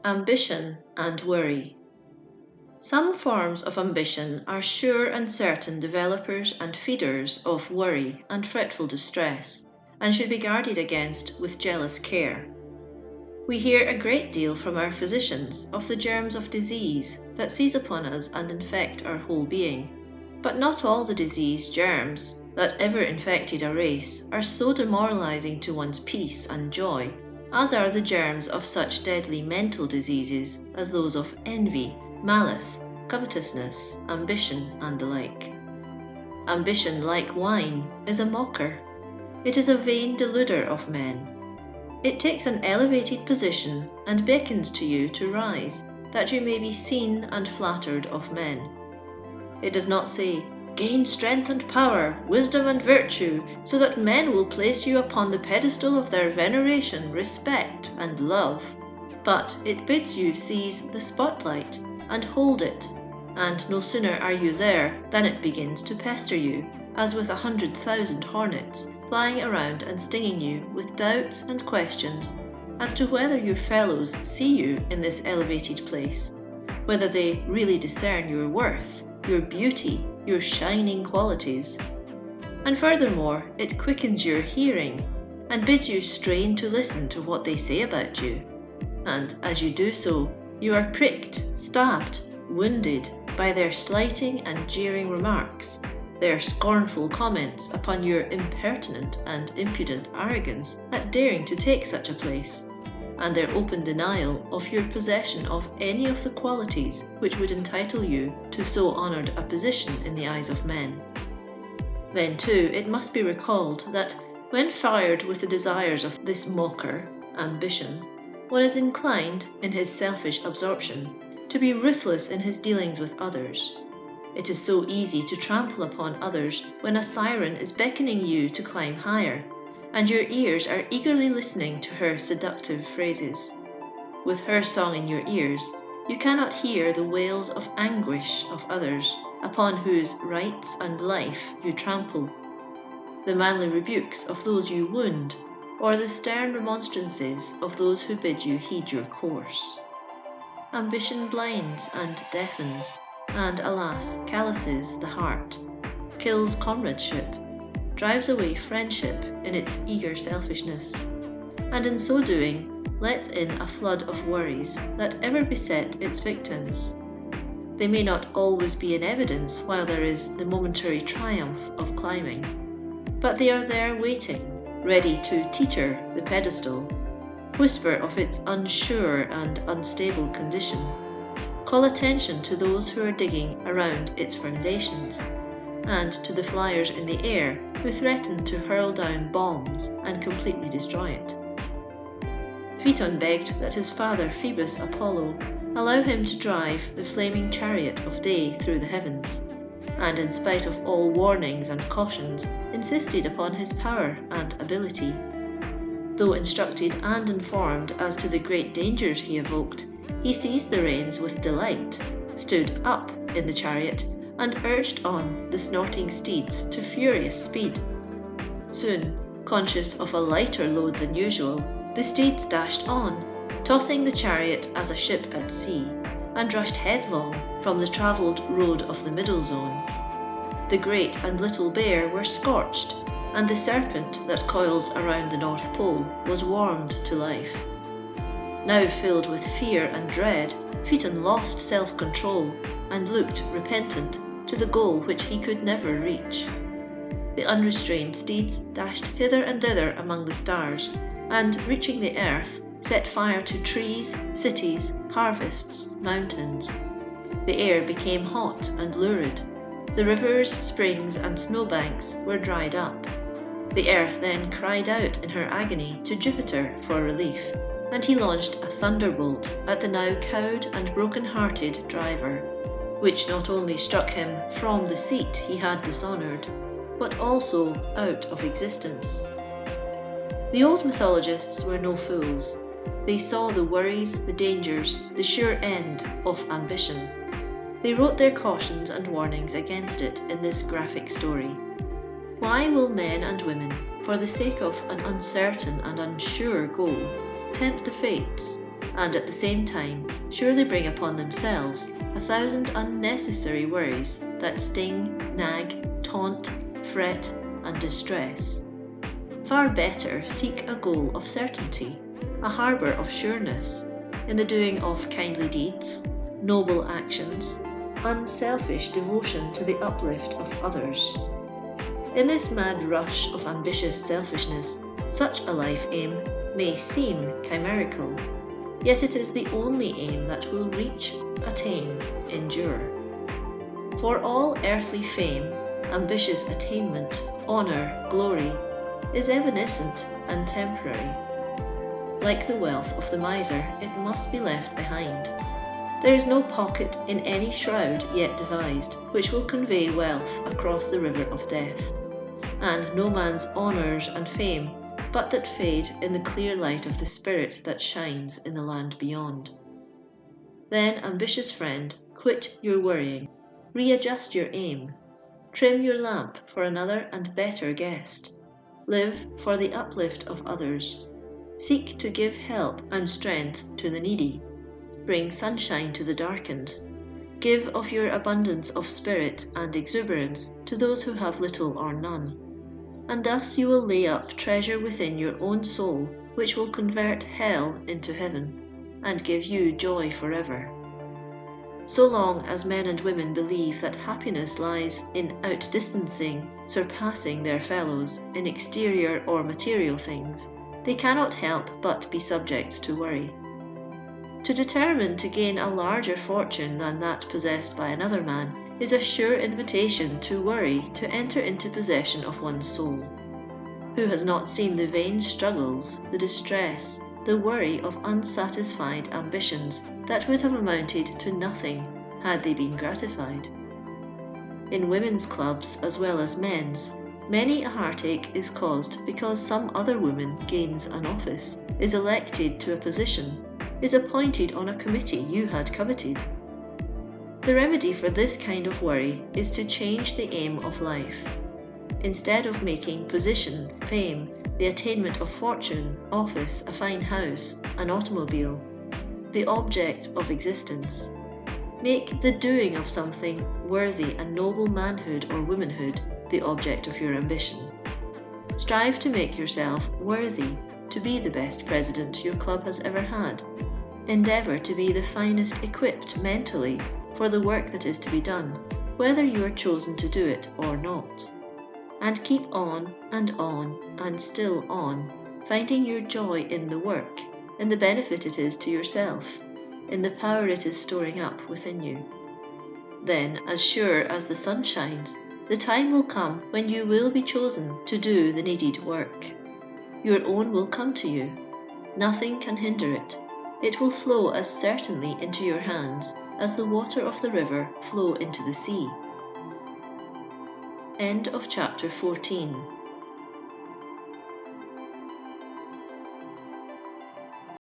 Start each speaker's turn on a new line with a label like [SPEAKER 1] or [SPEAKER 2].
[SPEAKER 1] Ambition and worry. Some forms of ambition are sure and certain developers and feeders of worry and fretful distress, and should be guarded against with jealous care. We hear a great deal from our physicians of the germs of disease that seize upon us and infect our whole being. But not all the disease germs that ever infected a race are so demoralizing to one's peace and joy as are the germs of such deadly mental diseases as those of envy, malice, covetousness, ambition, and the like. Ambition, like wine, is a mocker. It is a vain deluder of men. It takes an elevated position and beckons to you to rise, that you may be seen and flattered of men. It does not say, "Gain strength and power, wisdom and virtue, so that men will place you upon the pedestal of their veneration, respect, and love," but it bids you seize the spotlight and hold it, and no sooner are you there than it begins to pester you, as with 100,000 hornets, flying around and stinging you with doubts and questions as to whether your fellows see you in this elevated place, whether they really discern your worth, your beauty, your shining qualities. And furthermore, it quickens your hearing and bids you strain to listen to what they say about you. And as you do so, you are pricked, stabbed, wounded by their slighting and jeering remarks, their scornful comments upon your impertinent and impudent arrogance at daring to take such a place, and their open denial of your possession of any of the qualities which would entitle you to so honoured a position in the eyes of men. Then too it must be recalled that when fired with the desires of this mocker, ambition, one is inclined, in his selfish absorption, to be ruthless in his dealings with others. It is so easy to trample upon others when a siren is beckoning you to climb higher, and your ears are eagerly listening to her seductive phrases. With her song in your ears, you cannot hear the wails of anguish of others, upon whose rights and life you trample, the manly rebukes of those you wound, or the stern remonstrances of those who bid you heed your course. Ambition blinds and deafens, and, alas, calluses the heart, kills comradeship, drives away friendship in its eager selfishness, and in so doing lets in a flood of worries that ever beset its victims. They may not always be in evidence while there is the momentary triumph of climbing, but they are there waiting, ready to teeter the pedestal, whisper of its unsure and unstable condition, call attention to those who are digging around its foundations, and to the flyers in the air who threaten to hurl down bombs and completely destroy it. Phaeton begged that his father Phoebus Apollo allow him to drive the flaming chariot of day through the heavens, and in spite of all warnings and cautions insisted upon his power and ability. Though instructed and informed as to the great dangers he evoked, he seized the reins with delight, stood up in the chariot, and urged on the snorting steeds to furious speed. Soon, conscious of a lighter load than usual, the steeds dashed on, tossing the chariot as a ship at sea, and rushed headlong from the travelled road of the middle zone. The Great and Little Bear were scorched, and the serpent that coils around the North Pole was warmed to life. Now filled with fear and dread, Phaeton lost self-control and looked repentant to the goal which he could never reach. The unrestrained steeds dashed hither and thither among the stars, and, reaching the earth, set fire to trees, cities, harvests, mountains. The air became hot and lurid. The rivers, springs, and snowbanks were dried up. The earth then cried out in her agony to Jupiter for relief, and he launched a thunderbolt at the now cowed and broken-hearted driver, which not only struck him from the seat he had dishonoured, but also out of existence. The old mythologists were no fools. They saw the worries, the dangers, the sure end of ambition. They wrote their cautions and warnings against it in this graphic story. Why will men and women, for the sake of an uncertain and unsure goal, tempt the fates, and at the same time surely bring upon themselves 1,000 unnecessary worries that sting, nag, taunt, fret, and distress. Far better seek a goal of certainty, a harbour of sureness, in the doing of kindly deeds, noble actions, unselfish devotion to the uplift of others. In this mad rush of ambitious selfishness, such a life aim may seem chimerical, yet it is the only aim that will reach, attain, endure. For all earthly fame, ambitious attainment, honour, glory, is evanescent and temporary. Like the wealth of the miser, it must be left behind. There is no pocket in any shroud yet devised which will convey wealth across the river of death, and no man's honours and fame but that fade in the clear light of the Spirit that shines in the land beyond. Then, ambitious friend, quit your worrying, readjust your aim, trim your lamp for another and better guest, live for the uplift of others, seek to give help and strength to the needy, bring sunshine to the darkened, give of your abundance of spirit and exuberance to those who have little or none, and thus you will lay up treasure within your own soul which will convert hell into heaven and give you joy forever. So long as men and women believe that happiness lies in outdistancing, surpassing their fellows in exterior or material things, they cannot help but be subjects to worry. To determine to gain a larger fortune than that possessed by another man is a sure invitation to worry to enter into possession of one's soul. Who has not seen the vain struggles, the distress, the worry of unsatisfied ambitions that would have amounted to nothing had they been gratified? In women's clubs as well as men's, many a heartache is caused because some other woman gains an office, is elected to a position, is appointed on a committee you had coveted. The remedy for this kind of worry is to change the aim of life. Instead of making position, fame, the attainment of fortune, office, a fine house, an automobile, the object of existence, make the doing of something worthy a noble manhood or womanhood the object of your ambition. Strive to make yourself worthy to be the best president your club has ever had. Endeavour to be the finest equipped mentally for the work that is to be done, whether you are chosen to do it or not. And keep on and still on, finding your joy in the work, in the benefit it is to yourself, in the power it is storing up within you. Then, as sure as the sun shines, the time will come when you will be chosen to do the needed work. Your own will come to you. Nothing can hinder it. It will flow as certainly into your hands as the water of the river flow into the sea. End of chapter 14.